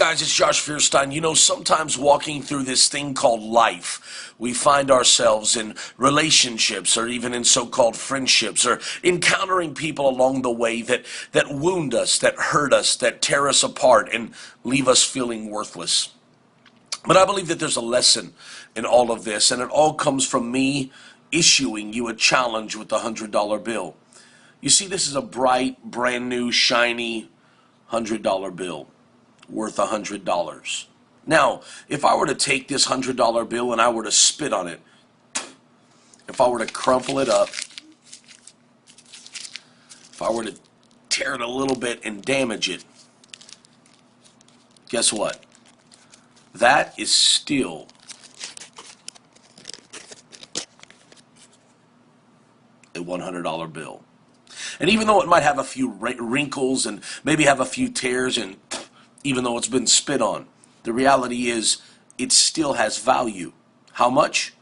Guys, it's Josh Feuerstein. You know, sometimes walking through this thing called life, we find ourselves in relationships or even in so-called friendships or encountering people along the way that wound us, that hurt us, that tear us apart and leave us feeling worthless. But I believe that there's a lesson in all of this, and it all comes from me issuing you a challenge with the $100 bill. You see, this is a bright, brand new, shiny $100 bill worth $100. Now, if I were to take this $100 bill and I were to spit on it, if I were to crumple it up, if I were to tear it a little bit and damage it, guess what? That is still a $100 bill. And even though it might have a few wrinkles and maybe have a few tears, and even though it's been spit on, the reality is it still has value. How much?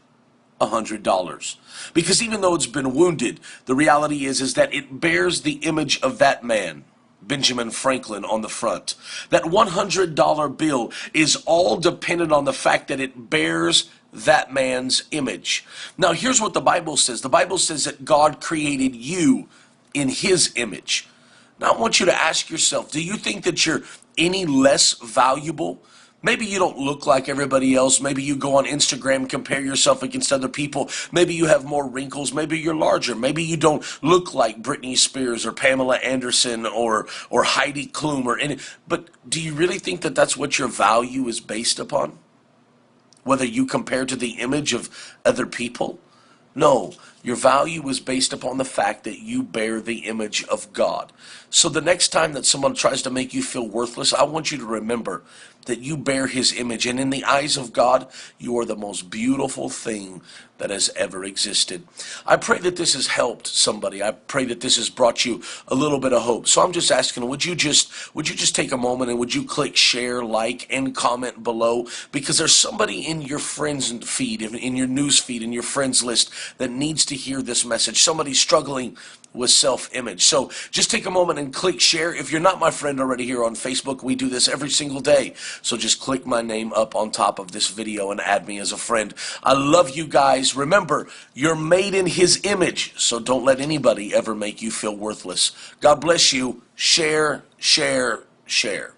$100. Because even though it's been wounded, the reality is that it bears the image of that man, Benjamin Franklin, on the front. That $100 bill is all dependent on the fact that it bears that man's image. Now, here's what the Bible says. The Bible says that God created you in his image. Now, I want you to ask yourself, do you think that you're any less valuable? Maybe you don't look like everybody else. Maybe you go on Instagram, compare yourself against other people. Maybe you have more wrinkles. Maybe you're larger. Maybe you don't look like Britney Spears or Pamela Anderson or Heidi Klum or any. But do you really think that that's what your value is based upon? Whether you compare to the image of other people? No, your value is based upon the fact that you bear the image of God. So the next time that someone tries to make you feel worthless, I want you to remember that you bear his image. And in the eyes of God, you are the most beautiful thing that has ever existed. I pray that this has helped somebody. I pray that this has brought you a little bit of hope. So I'm just asking, would you just take a moment and would you click share, like, and comment below? Because there's somebody in your friends feed, in your news feed, in your friends list that needs to hear this message. Somebody struggling with self-image. So just take a moment and click share. If you're not my friend already here on Facebook, we do this every single day. So just click my name up on top of this video and add me as a friend. I love you guys. Remember, you're made in his image, so don't let anybody ever make you feel worthless. God bless you. Share, share, share.